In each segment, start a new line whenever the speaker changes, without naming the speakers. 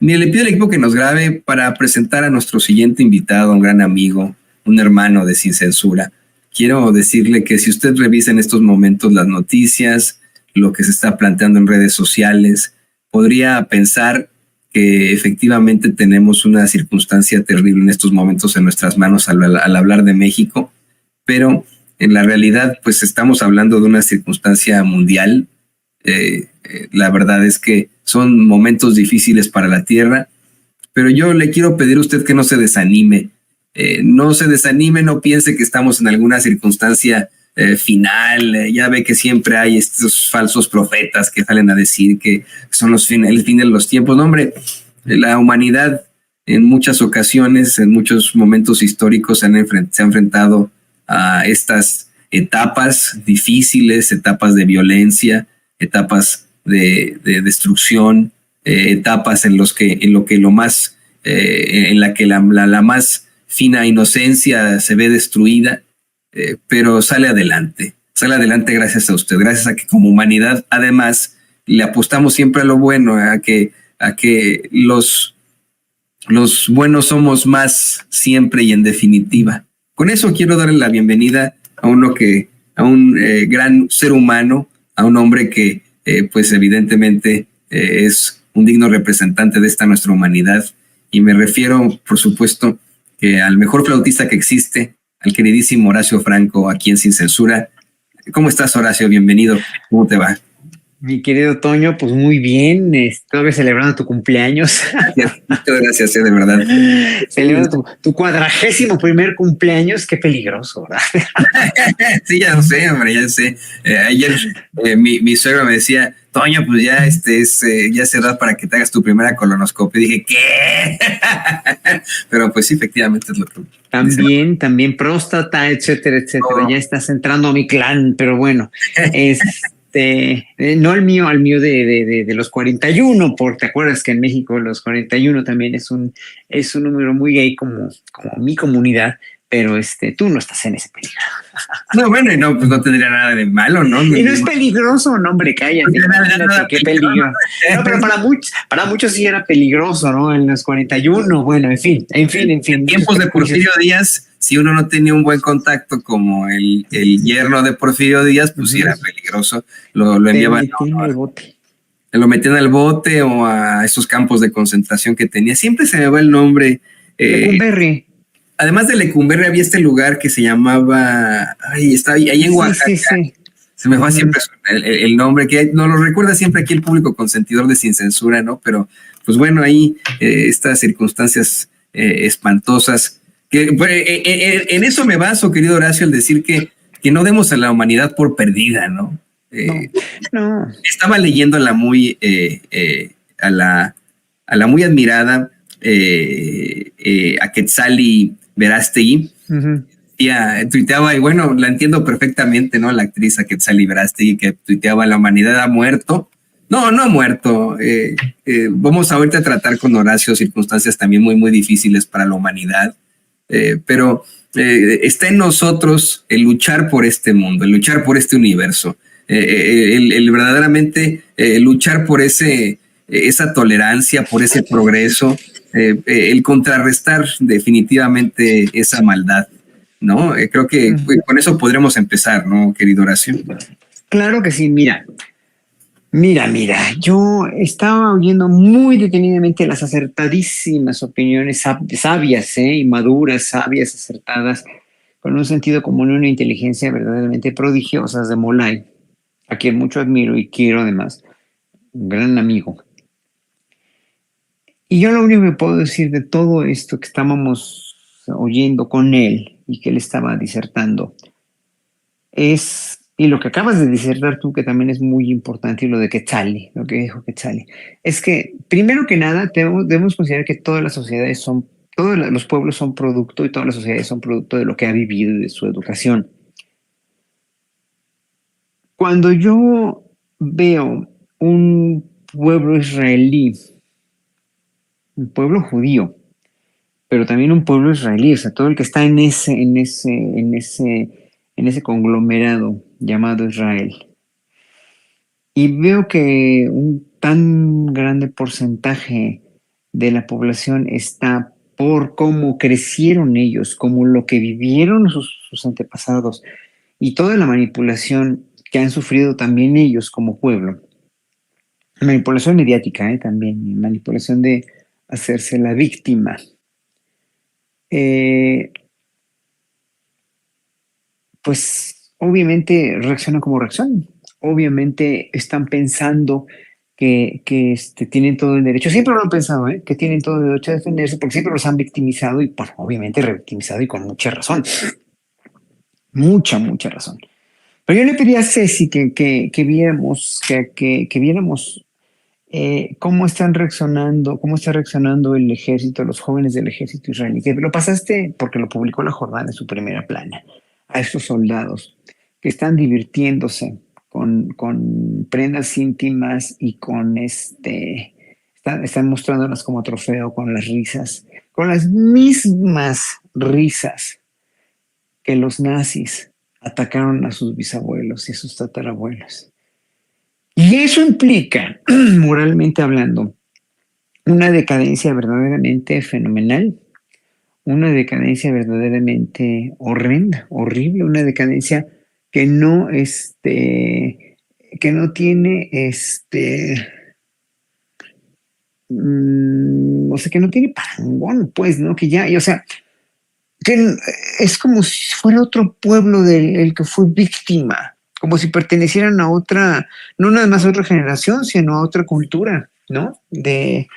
Mire, le pido al equipo que nos grabe para presentar a nuestro siguiente invitado, un gran amigo, un hermano de Sin Censura. Quiero decirle que si usted revisa en estos momentos las noticias, lo que se está planteando en redes sociales, podría pensar que efectivamente tenemos una circunstancia terrible en estos momentos en nuestras manos al hablar de México, pero en la realidad pues estamos hablando de una circunstancia mundial. La verdad es que son momentos difíciles para la tierra, pero yo le quiero pedir a usted que no se desanime. No se desanime, no piense que estamos en alguna circunstancia final. Ya ve que siempre hay estos falsos profetas que salen a decir que son el fin de los tiempos. No, hombre, la humanidad en muchas ocasiones, en muchos momentos históricos se ha enfrentado a estas etapas difíciles, etapas de violencia, etapas de destrucción, etapas en la que la más fina inocencia se ve destruida, pero sale adelante gracias a usted, gracias a que como humanidad además le apostamos siempre a lo bueno, a que los buenos somos más siempre y en definitiva. Con eso quiero darle la bienvenida a un gran ser humano, a un hombre que pues evidentemente es un digno representante de esta nuestra humanidad, y me refiero, por supuesto, que al mejor flautista que existe, al queridísimo Horacio Franco, aquí en Sin Censura. ¿Cómo estás, Horacio? Bienvenido. ¿Cómo te va?
Mi querido Toño, pues muy bien, todavía celebrando tu cumpleaños.
Muchas gracias, de verdad.
Celebrando tu 41º cumpleaños, qué peligroso, ¿verdad?
Sí, ya lo sé, hombre, ya sé. Ayer mi suegro me decía, Toño, pues ya ya es edad para que te hagas tu primera colonoscopia. Y dije, ¿qué? Pero pues sí, efectivamente es lo que...
También próstata, etcétera, etcétera. Ya estás entrando a mi clan, pero bueno, no al mío de los 41, porque te acuerdas que en México los 41 también es un número muy gay como mi comunidad, pero tú no estás en ese peligro.
No, bueno, y no, pues no tendría nada de malo, ¿no?
Y no es peligroso, no, hombre, cállate.
Nada
Qué peligro. No, pero para muchos sí era peligroso, ¿no? En los 41, bueno, en fin.
En tiempos de Porfirio Díaz, si uno no tenía un buen contacto como el yerno de Porfirio Díaz, pues sí era peligroso. Lo enviaban
al bote.
Lo metían al bote o a esos campos de concentración que tenía. Siempre se me va el nombre.
Lecumberri.
Además de Lecumberri había este lugar que se llamaba, está ahí en Oaxaca. Sí. Se me va siempre el nombre, que nos lo recuerda siempre aquí el público consentidor de Sin Censura, ¿no? Pero, pues bueno, ahí estas circunstancias espantosas. En eso me baso, querido Horacio, el decir que no demos a la humanidad por perdida, ¿no?
No.
Estaba leyendo a la muy admirada a Quetzali Verástegui. Tuiteaba, y bueno, la entiendo perfectamente, ¿no? La actriz a Quetzali Verástegui, que tuiteaba: la humanidad ha muerto. No ha muerto. Vamos ahorita a tratar con Horacio circunstancias también muy, muy difíciles para la humanidad, pero está en nosotros el luchar por este mundo, el luchar por este universo, el verdaderamente luchar por esa tolerancia, por ese progreso, el contrarrestar definitivamente esa maldad, ¿no? Creo que con eso podremos empezar, ¿no, querido Horacio?
Claro que sí, mira, yo estaba oyendo muy detenidamente las acertadísimas opiniones sabias, y maduras, sabias, acertadas, con un sentido común y una inteligencia verdaderamente prodigiosas de Molay, a quien mucho admiro y quiero además, un gran amigo. Y yo lo único que puedo decir de todo esto que estábamos oyendo con él y que él estaba disertando es, y lo que acabas de disertar tú, que también es muy importante, y lo de Quetzali, lo que dijo Quetzali, es que primero que nada debemos considerar que todas las sociedades todos los pueblos son producto, y todas las sociedades son producto de lo que ha vivido y de su educación. Cuando yo veo un pueblo israelí, un pueblo judío, pero también un pueblo israelí, o sea, todo el que está en ese conglomerado llamado Israel, y veo que un tan grande porcentaje de la población está por cómo crecieron ellos, como lo que vivieron sus antepasados y toda la manipulación que han sufrido también ellos como pueblo. Manipulación mediática, también, manipulación de hacerse la víctima. Pues obviamente reaccionan como reaccionan. Obviamente están pensando que tienen todo el derecho, siempre lo han pensado, que tienen todo el derecho a defenderse, porque siempre los han victimizado y, pues, obviamente revictimizado y con mucha razón. Mucha razón. Pero yo le pedí a Ceci que viéramos, que viéramos cómo cómo está reaccionando el ejército, los jóvenes del ejército israelí. Que lo pasaste porque lo publicó la Jordana en su primera plana, a estos soldados que están divirtiéndose con prendas íntimas y están mostrándolas como trofeo con las risas, con las mismas risas que los nazis atacaron a sus bisabuelos y a sus tatarabuelos. Y eso implica, moralmente hablando, una decadencia verdaderamente fenomenal, una decadencia verdaderamente horrenda, horrible, una decadencia que no tiene o sea, que no tiene parangón, pues, ¿no? Que ya, o sea, que es como si fuera otro pueblo del que fue víctima, como si pertenecieran a otra, no nada más a otra generación, sino a otra cultura, ¿no? De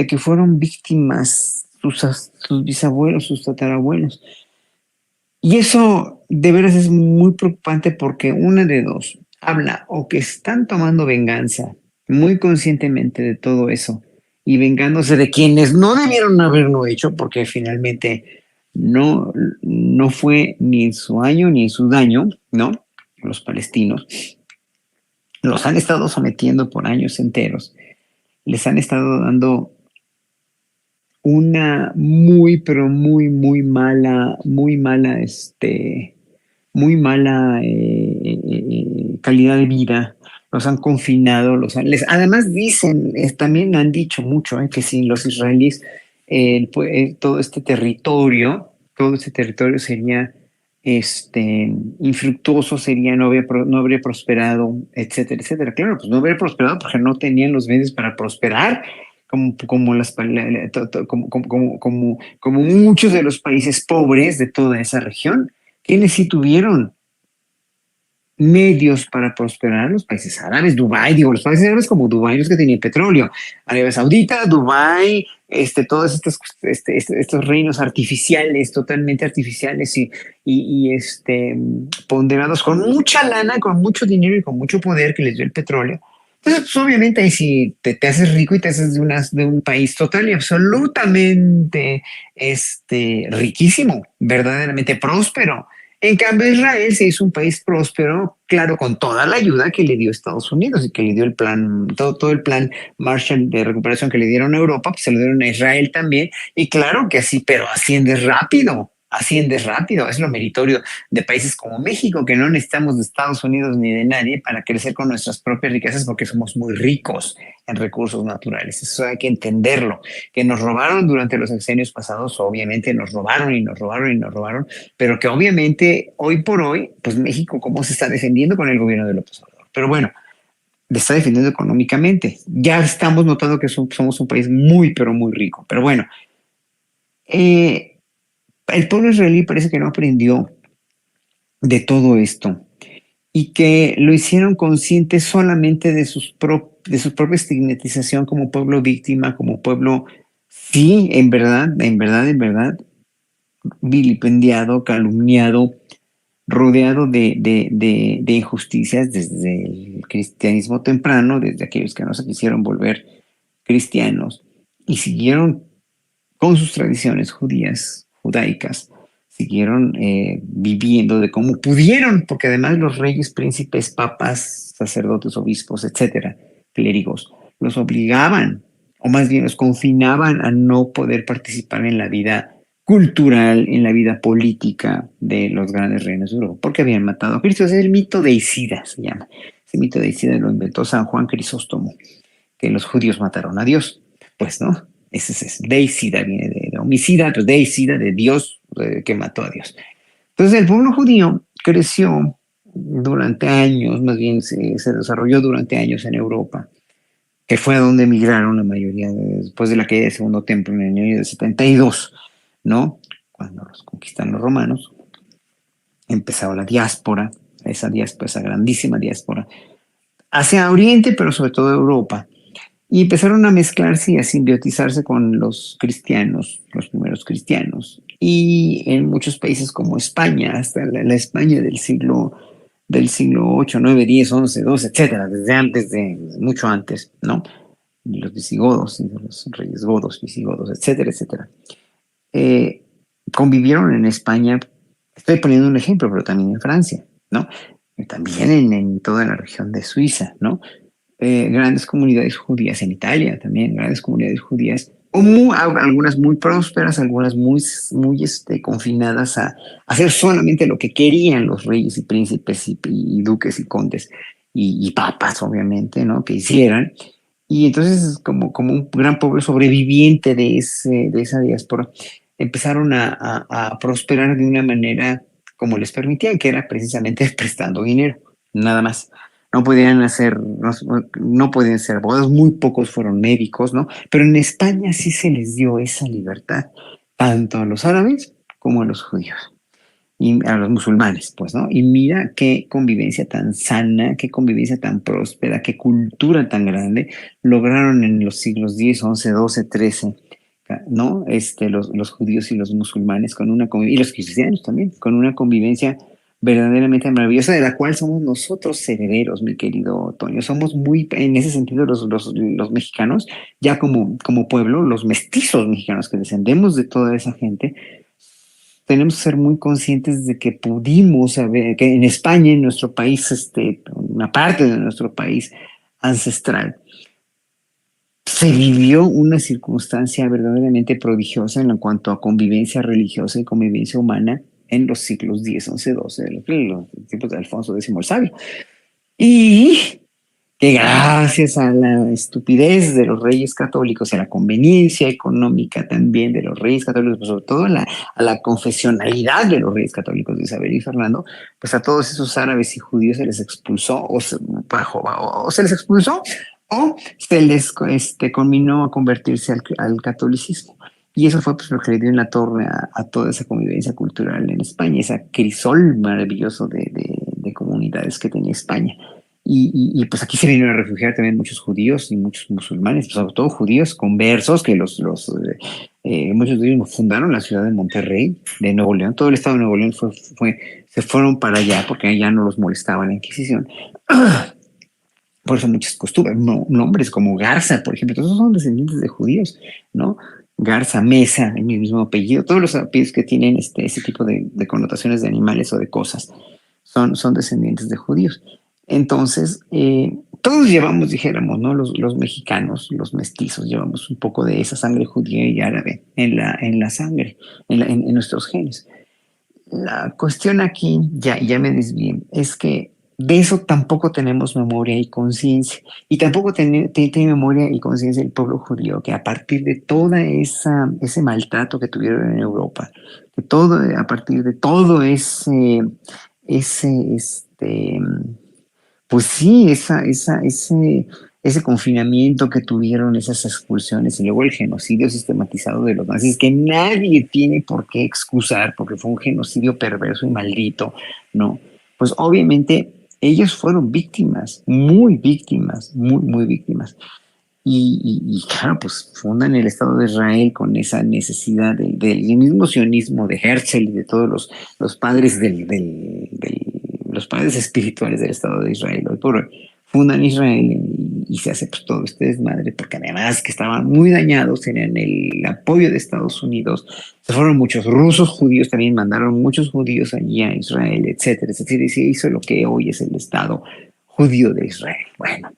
que fueron víctimas sus bisabuelos, sus tatarabuelos. Y eso de veras es muy preocupante porque una de dos, habla o que están tomando venganza muy conscientemente de todo eso y vengándose de quienes no debieron haberlo hecho porque finalmente no fue ni en su año ni en su daño, ¿no? Los palestinos los han estado sometiendo por años enteros, les han estado dando una pero muy mala calidad de vida, los han confinado, además dicen, también han dicho mucho, que sin los israelíes todo este territorio sería infructuoso, no habría prosperado, etcétera, etcétera. Claro, pues no habría prosperado porque no tenían los medios para prosperar, como muchos de los países pobres de toda esa región, quienes sí tuvieron medios para prosperar, los países árabes, Dubái, digo, los países árabes como Dubái, los que tenían petróleo, Arabia Saudita, Dubái, todos estos reinos artificiales, totalmente artificiales y ponderados con mucha lana, con mucho dinero y con mucho poder que les dio el petróleo. Entonces, pues, obviamente ahí sí te haces rico y te haces de un país total y absolutamente riquísimo, verdaderamente próspero. En cambio, Israel se hizo un país próspero, claro, con toda la ayuda que le dio Estados Unidos y que le dio el plan, todo el plan Marshall de recuperación que le dieron a Europa, pues se lo dieron a Israel también. Y claro que sí, pero asciendes rápido, es lo meritorio de países como México, que no necesitamos de Estados Unidos ni de nadie para crecer con nuestras propias riquezas porque somos muy ricos en recursos naturales. Eso hay que entenderlo, que nos robaron durante los sexenios pasados, obviamente nos robaron y nos robaron y nos robaron, pero que obviamente hoy por hoy, pues México, ¿cómo se está defendiendo con el gobierno de López Obrador? Pero bueno, le está defendiendo económicamente. Ya estamos notando que somos un país muy, pero muy rico. Pero bueno, el pueblo israelí parece que no aprendió de todo esto y que lo hicieron consciente solamente de su propia estigmatización como pueblo víctima, como pueblo, sí, en verdad, vilipendiado, calumniado, rodeado de injusticias desde el cristianismo temprano, desde aquellos que no se quisieron volver cristianos y siguieron con sus tradiciones judaicas, siguieron viviendo de cómo pudieron, porque además los reyes, príncipes, papas, sacerdotes, obispos, etcétera, clérigos, los obligaban, o más bien los confinaban a no poder participar en la vida cultural, en la vida política de los grandes reinos de Europa, porque habían matado a Cristo. Es el mito de Isida, se llama. Ese mito de Isida lo inventó San Juan Crisóstomo, que los judíos mataron a Dios, pues, ¿no? Ese es deicida, viene de homicida, pues deicida, de Dios, que mató a Dios. Entonces el pueblo judío creció durante años, más bien se desarrolló durante años en Europa, que fue a donde emigraron la mayoría después de la caída del segundo templo en el año de 72, ¿no? Cuando los conquistan los romanos, empezaba la diáspora, esa grandísima diáspora, hacia Oriente, pero sobre todo Europa. Y empezaron a mezclarse y a simbiotizarse con los cristianos, los primeros cristianos. Y en muchos países como España, hasta la España del siglo 8, 9, 10, 11, 12, etcétera, desde mucho antes, ¿no? De los visigodos y de los reyes godos, visigodos, etcétera, etcétera. Eh, Convivieron en España, estoy poniendo un ejemplo, pero también en Francia, ¿no? También en toda la región de Suiza, ¿no? Grandes comunidades judías en Italia también, grandes comunidades judías, algunas muy prósperas, algunas muy confinadas a hacer solamente lo que querían los reyes y príncipes y duques y condes y papas, obviamente, ¿no? Que hicieran. Y entonces, como un gran pueblo sobreviviente de esa diáspora, empezaron a prosperar de una manera como les permitían, que era precisamente prestando dinero, nada más. No podían ser abogados, muy pocos fueron médicos, ¿no? Pero en España sí se les dio esa libertad, tanto a los árabes como a los judíos y a los musulmanes, pues, ¿no? Y mira qué convivencia tan sana, qué convivencia tan próspera, qué cultura tan grande lograron en los siglos X, XI, XII, XIII, ¿no? Los judíos y los musulmanes y los cristianos también, con una convivencia verdaderamente maravillosa, de la cual somos nosotros herederos, mi querido Toño. Somos muy, en ese sentido, los mexicanos, ya como pueblo, los mestizos mexicanos que descendemos de toda esa gente, tenemos que ser muy conscientes de que pudimos saber que en España, en nuestro país, una parte de nuestro país ancestral, se vivió una circunstancia verdaderamente prodigiosa en cuanto a convivencia religiosa y convivencia humana en los siglos X, XI, XII, los tiempos de Alfonso X el Sabio. Y que gracias a la estupidez de los reyes católicos y a la conveniencia económica también de los reyes católicos, pero sobre todo a la confesionalidad de los reyes católicos de Isabel y Fernando, pues a todos esos árabes y judíos se les expulsó o se les expulsó o se les conminó a convertirse al catolicismo. Y eso fue pues, lo que le dio en la torre a toda esa convivencia cultural en España, esa crisol maravilloso de comunidades que tenía España. Pues aquí se vinieron a refugiar también muchos judíos y muchos musulmanes, sobre todo judíos conversos, que muchos de ellos fundaron la ciudad de Monterrey, de Nuevo León. Todo el estado de Nuevo León se fueron para allá porque allá no los molestaba la Inquisición. Por eso muchas costumbres, nombres como Garza, por ejemplo, todos son descendientes de judíos, ¿no? Garza, Mesa, el mismo apellido, todos los apellidos que tienen ese tipo de connotaciones de animales o de cosas son descendientes de judíos. Entonces, todos llevamos, dijéramos, ¿no? Los mexicanos, los mestizos, llevamos un poco de esa sangre judía y árabe en la sangre, en nuestros genes. La cuestión aquí, ya me desvié, es que de eso tampoco tenemos memoria y conciencia. Y tampoco tiene memoria y conciencia el pueblo judío, que a partir de toda ese maltrato que tuvieron en Europa, a partir de todo ese pues sí, ese confinamiento que tuvieron, esas expulsiones y luego el genocidio sistematizado de los nazis, que nadie tiene por qué excusar porque fue un genocidio perverso y maldito, ¿no? Pues obviamente ellos fueron víctimas, muy víctimas, muy, muy víctimas. Y claro, pues fundan el Estado de Israel con esa necesidad del mismo sionismo de Herzl y de todos los padres los padres espirituales del Estado de Israel. Hoy por hoy fundan Israel y se hace pues, todo este desmadre, porque además que estaban muy dañados, tenían el apoyo de Estados Unidos, se fueron muchos rusos judíos, también mandaron muchos judíos allí a Israel, etcétera, etcétera, y se hizo lo que hoy es el Estado judío de Israel. Bueno.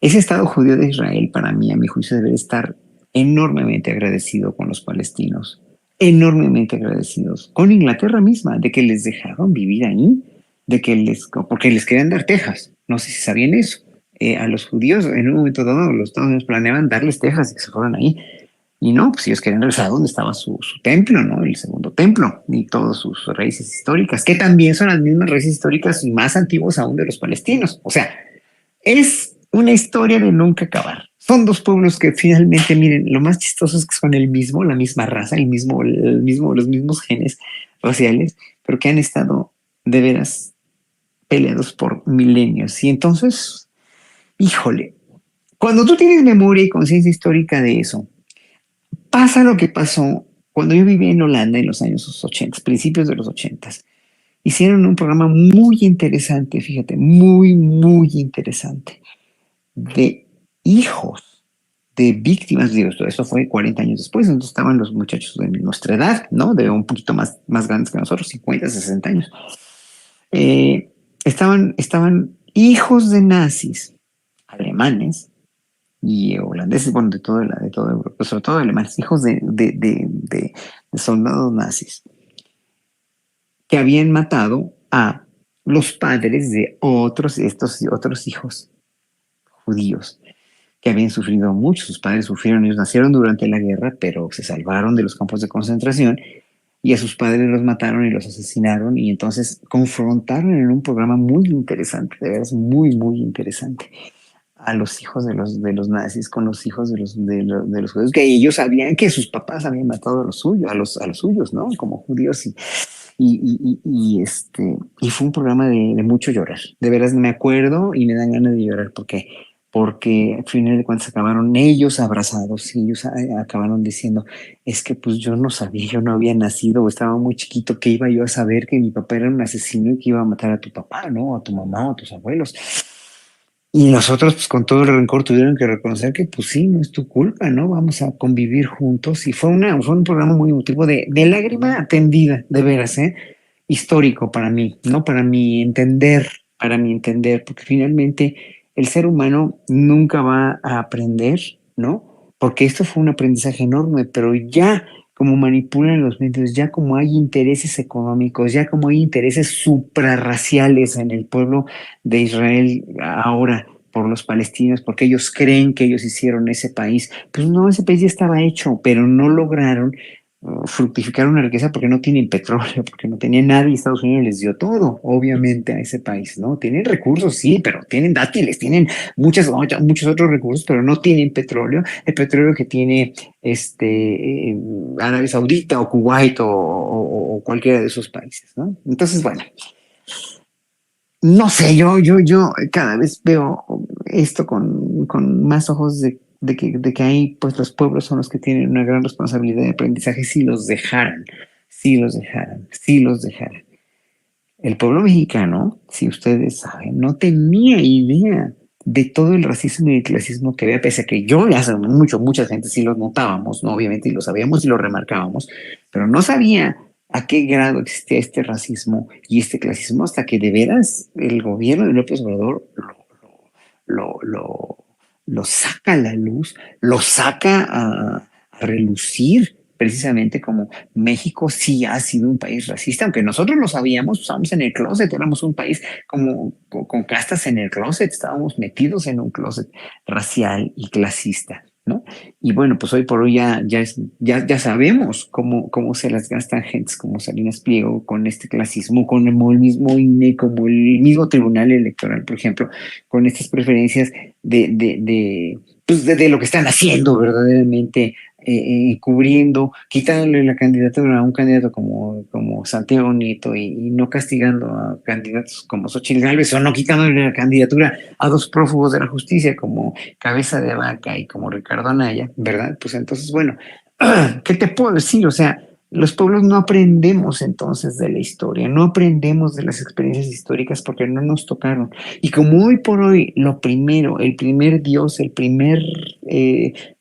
Ese Estado judío de Israel, para mí, a mi juicio, debe estar enormemente agradecido con los palestinos, enormemente agradecidos con Inglaterra misma, de que les dejaron vivir ahí, porque les querían dar Texas. No sé si sabían eso. a los judíos. En un momento dado, los Estados Unidos planeaban darles Texas y que se fueran ahí. Y no, pues ellos querían regresar a donde estaba su templo, ¿no? El segundo templo y todas sus raíces históricas, que también son las mismas raíces históricas y más antiguas aún de los palestinos. O sea, es una historia de nunca acabar. Son dos pueblos que finalmente, miren, lo más chistoso es que son el mismo, la misma raza, los mismos genes raciales, pero que han estado de veras peleados por milenios. Y entonces, híjole, cuando tú tienes memoria y conciencia histórica de eso, pasa lo que pasó cuando yo vivía en Holanda en los años 80, principios de los 80. Hicieron un programa muy interesante, fíjate, muy, muy interesante, de hijos de víctimas de Dios. Eso fue 40 años después, entonces estaban los muchachos de nuestra edad, ¿no? De un poquito más grandes que nosotros, 50, 60 años. Estaban hijos de nazis, alemanes y holandeses, bueno, de toda Europa, sobre todo alemanes, hijos de soldados nazis que habían matado a los padres de estos otros hijos judíos que habían sufrido mucho. Sus padres sufrieron, ellos nacieron durante la guerra, pero se salvaron de los campos de concentración y a sus padres los mataron y los asesinaron y entonces confrontaron en un programa muy interesante, de verdad, muy, muy interesante, a los hijos de los nazis con los hijos de los judíos, que ellos sabían que sus papás habían matado a los suyos, a los suyos, ¿no? Como judíos y fue un programa de mucho llorar. De veras me acuerdo y me dan ganas de llorar porque al final de cuentas acabaron ellos abrazados y ellos acabaron diciendo, es que pues yo no sabía, yo no había nacido o estaba muy chiquito, que iba yo a saber que mi papá era un asesino y que iba a matar a tu papá, ¿no? A tu mamá o a tus abuelos. Y nosotros, pues con todo el rencor, tuvieron que reconocer que, pues sí, no es tu culpa, ¿no? Vamos a convivir juntos. Y fue un programa muy emotivo de lágrima atendida, de veras, ¿eh? Histórico para mí, ¿no? Para mi entender, porque finalmente el ser humano nunca va a aprender, ¿no? Porque esto fue un aprendizaje enorme, pero ya como manipulan los medios, ya como hay intereses económicos, ya como hay intereses suprarraciales en el pueblo de Israel ahora por los palestinos, porque ellos creen que ellos hicieron ese país. Pues no, ese país ya estaba hecho, pero no lograron fructificar una riqueza porque no tienen petróleo, porque no tenían nada y Estados Unidos les dio todo, obviamente, a ese país, ¿no? Tienen recursos, sí, pero tienen dátiles, tienen muchos otros recursos, pero no tienen petróleo. El petróleo que tiene Arabia Saudita o Kuwait o cualquiera de esos países, ¿no? Entonces, bueno, no sé, yo cada vez veo esto con más ojos de que hay, pues los pueblos son los que tienen una gran responsabilidad de aprendizaje si los dejaran, si los dejaran, si los dejaran. El pueblo mexicano, si ustedes saben, no tenía idea de todo el racismo y el clasismo que había, pese a que yo y hace mucha gente sí los notábamos, ¿no? Obviamente, y lo sabíamos y lo remarcábamos, pero no sabía a qué grado existía este racismo y este clasismo hasta que de veras el gobierno de López Obrador lo, lo saca a la luz, lo saca a relucir, precisamente como México sí ha sido un país racista, aunque nosotros lo sabíamos, estábamos en el closet, éramos un país como con castas en el closet, estábamos metidos en un closet racial y clasista, ¿no? Y bueno, pues hoy por hoy ya sabemos cómo se las gastan gentes como Salinas Pliego con este clasismo, con el mismo INE, como el mismo Tribunal Electoral, por ejemplo, con estas preferencias de lo que están haciendo verdaderamente, cubriendo, quitándole la candidatura a un candidato como Santiago Nieto y no castigando a candidatos como Xochitl Gálvez o no quitándole la candidatura a dos prófugos de la justicia como Cabeza de Vaca y como Ricardo Anaya, ¿verdad? Pues entonces, bueno, ¿qué te puedo decir? O sea, los pueblos no aprendemos entonces de la historia, no aprendemos de las experiencias históricas porque no nos tocaron. Y como hoy por hoy lo primero, el primer Dios, el primer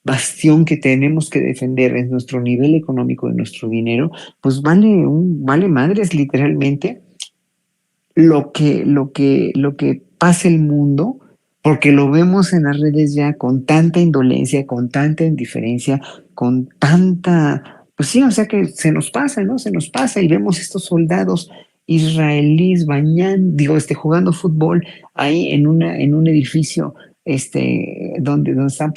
bastión que tenemos que defender es nuestro nivel económico y nuestro dinero, pues vale madres literalmente lo que pasa el mundo, porque lo vemos en las redes ya con tanta indolencia, con tanta indiferencia, pues sí, o sea que se nos pasa, ¿no? Se nos pasa y vemos estos soldados israelíes jugando fútbol ahí en un edificio donde están